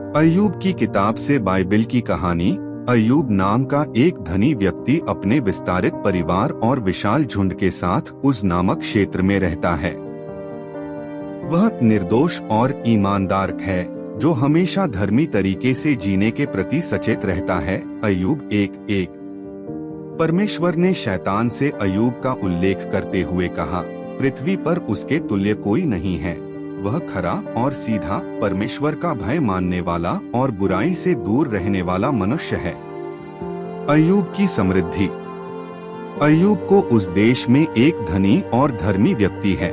अय्यूब की किताब से बाइबिल की कहानी। अय्यूब नाम का एक धनी व्यक्ति अपने विस्तारित परिवार और विशाल झुंड के साथ उस नामक क्षेत्र में रहता है। वह निर्दोष और ईमानदार है, जो हमेशा धर्मी तरीके से जीने के प्रति सचेत रहता है। अय्यूब 1:1। परमेश्वर ने शैतान से अय्यूब का उल्लेख करते हुए कहा, पृथ्वी पर उसके तुल्य कोई नहीं है। वह खरा और सीधा, परमेश्वर का भय मानने वाला और बुराई से दूर रहने वाला मनुष्य है। अय्यूब की समृद्धि। अय्यूब को उस देश में एक धनी और धर्मी व्यक्ति है।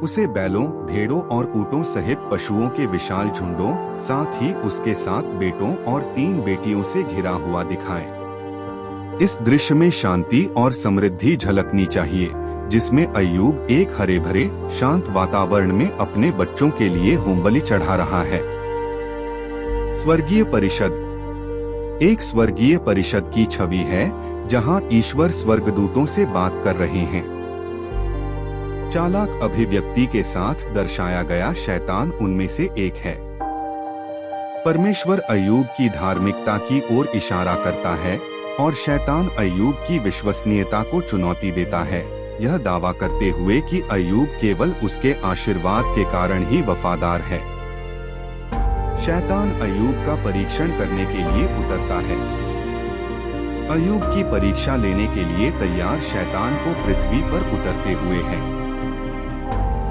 उसे बैलों, भेड़ों और ऊँटों सहित पशुओं के विशाल झुंडों, साथ ही उसके 7 बेटों और 3 बेटियों से घिरा हुआ दिखाए। इस दृश्य में शांति और समृद्धि झलकनी चाहिए, जिसमें अय्यूब एक हरे भरे शांत वातावरण में अपने बच्चों के लिए होमबलि चढ़ा रहा है। स्वर्गीय परिषद। एक स्वर्गीय परिषद की छवि है, जहां ईश्वर स्वर्गदूतों से बात कर रहे हैं। चालाक अभिव्यक्ति के साथ दर्शाया गया शैतान उनमें से एक है। परमेश्वर अय्यूब की धार्मिकता की ओर इशारा करता है और शैतान अय्यूब की विश्वसनीयता को चुनौती देता है, यह दावा करते हुए कि अय्यूब केवल उसके आशीर्वाद के कारण ही वफादार है। शैतान अय्यूब का परीक्षण करने के लिए उतरता है। अय्यूब की परीक्षा लेने के लिए तैयार शैतान को पृथ्वी पर उतरते हुए है।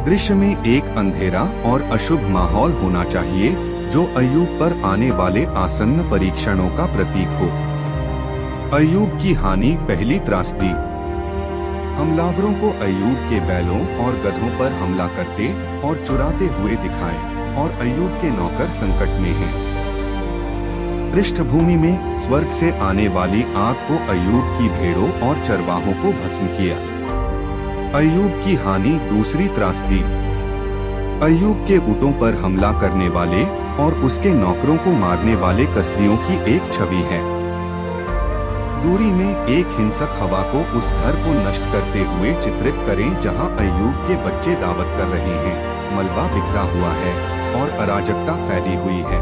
दृश्य में एक अंधेरा और अशुभ माहौल होना चाहिए, जो अय्यूब पर आने वाले आसन्न परीक्षणों का प्रतीक हो। अय्यूब की हानि। पहली त्रासदी। हमलावरों को अय्यूब के बैलों और गधों पर हमला करते और चुराते हुए दिखाए, और अय्यूब के नौकर संकट में हैं। पृष्ठभूमि में स्वर्ग से आने वाली आग को अय्यूब की भेड़ों और चरवाहों को भस्म किया। अय्यूब की हानि। दूसरी त्रासदी। अय्यूब के ऊँटों पर हमला करने वाले और उसके नौकरों को मारने वाले कसदियों की एक छवि है। दूरी में एक हिंसक हवा को उस घर को नष्ट करते हुए चित्रित करें, जहां अय्यूब के बच्चे दावत कर रहे हैं। मलबा बिखरा हुआ है और अराजकता फैली हुई है।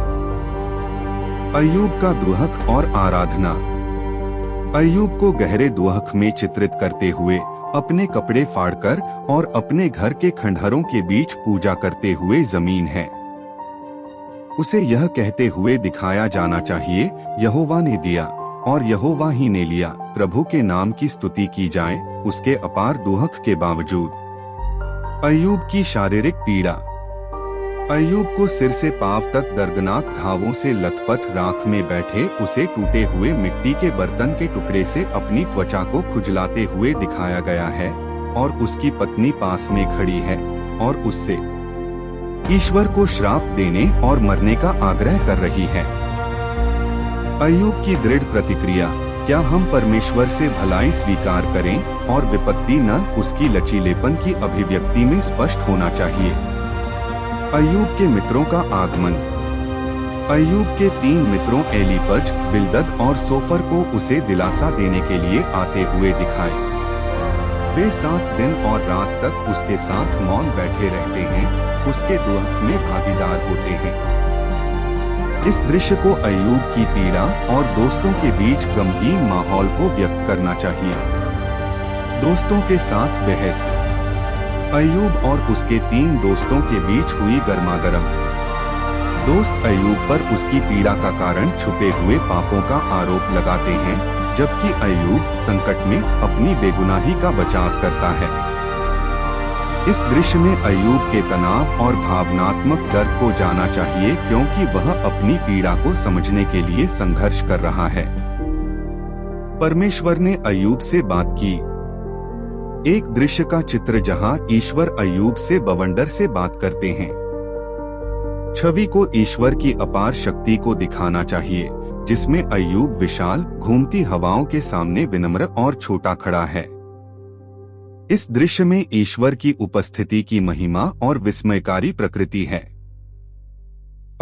अय्यूब का दुहक और आराधना। अय्यूब को गहरे दुहक में चित्रित करते हुए अपने कपड़े फाड़कर और अपने घर के खंडहरों के बीच पूजा करते हुए जमीन है। उसे यह कहते हुए दिखाया जाना चाहिए, यहोवा ने दिया और यहोवा ही ने लिया, प्रभु के नाम की स्तुति की जाए, उसके अपार दुहक के बावजूद। अय्यूब की शारीरिक पीड़ा। अय्यूब को सिर से पांव तक दर्दनाक घावों से लथपथ राख में बैठे उसे टूटे हुए मिट्टी के बर्तन के टुकड़े से अपनी त्वचा को खुजलाते हुए दिखाया गया है, और उसकी पत्नी पास में खड़ी है और उससे ईश्वर को श्राप देने और मरने का आग्रह कर रही है। अय्यूब की दृढ़ प्रतिक्रिया। क्या हम परमेश्वर से भलाई स्वीकार करें और विपत्ति न उसकी लचीलेपन की अभिव्यक्ति में स्पष्ट होना चाहिए। अय्यूब के मित्रों का आगमन। अय्यूब के 3 मित्रों एलीपज, बिल्दद और सोफर को उसे दिलासा देने के लिए आते हुए दिखाए। वे 7 दिन और रात तक उसके साथ मौन बैठे रहते हैं, उसके दुहक में भागीदार होते हैं। इस दृश्य को अय्यूब की पीड़ा और दोस्तों के बीच गमगीन माहौल को व्यक्त करना चाहिए। दोस्तों के साथ बहस। अय्यूब और उसके 3 दोस्तों के बीच हुई गर्मागर्म। दोस्त अय्यूब पर उसकी पीड़ा का कारण छुपे हुए पापों का आरोप लगाते हैं, जबकि अय्यूब संकट में अपनी बेगुनाही का बचाव करता है। इस दृश्य में अय्यूब के तनाव और भावनात्मक दर्द को जाना चाहिए, क्योंकि वह अपनी पीड़ा को समझने के लिए संघर्ष कर रहा है। परमेश्वर ने अय्यूब से बात की। एक दृश्य का चित्र जहां ईश्वर अय्यूब से बवंडर से बात करते हैं। छवि को ईश्वर की अपार शक्ति को दिखाना चाहिए, जिसमें अय्यूब विशाल घूमती हवाओं के सामने विनम्र और छोटा खड़ा है। इस दृश्य में ईश्वर की उपस्थिति की महिमा और विस्मयकारी प्रकृति है।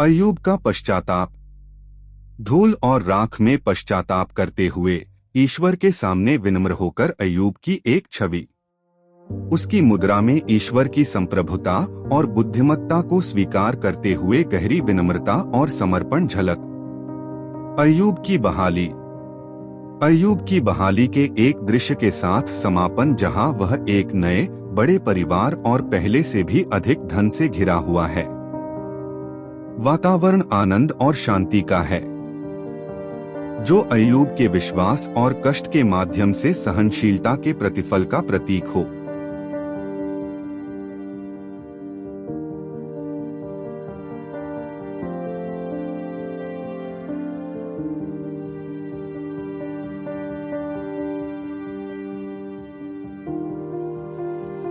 अय्यूब का पश्चाताप। धूल और राख में पश्चाताप करते हुए ईश्वर के सामने विनम्र होकर अय्यूब की एक छवि। उसकी मुद्रा में ईश्वर की संप्रभुता और बुद्धिमत्ता को स्वीकार करते हुए गहरी विनम्रता और समर्पण झलक। अय्यूब की बहाली। अय्यूब की बहाली के एक दृश्य के साथ समापन, जहां वह एक नए बड़े परिवार और पहले से भी अधिक धन से घिरा हुआ है। वातावरण आनंद और शांति का है, जो अय्यूब के विश्वास और कष्ट के माध्यम से सहनशीलता के प्रतिफल का प्रतीक हो।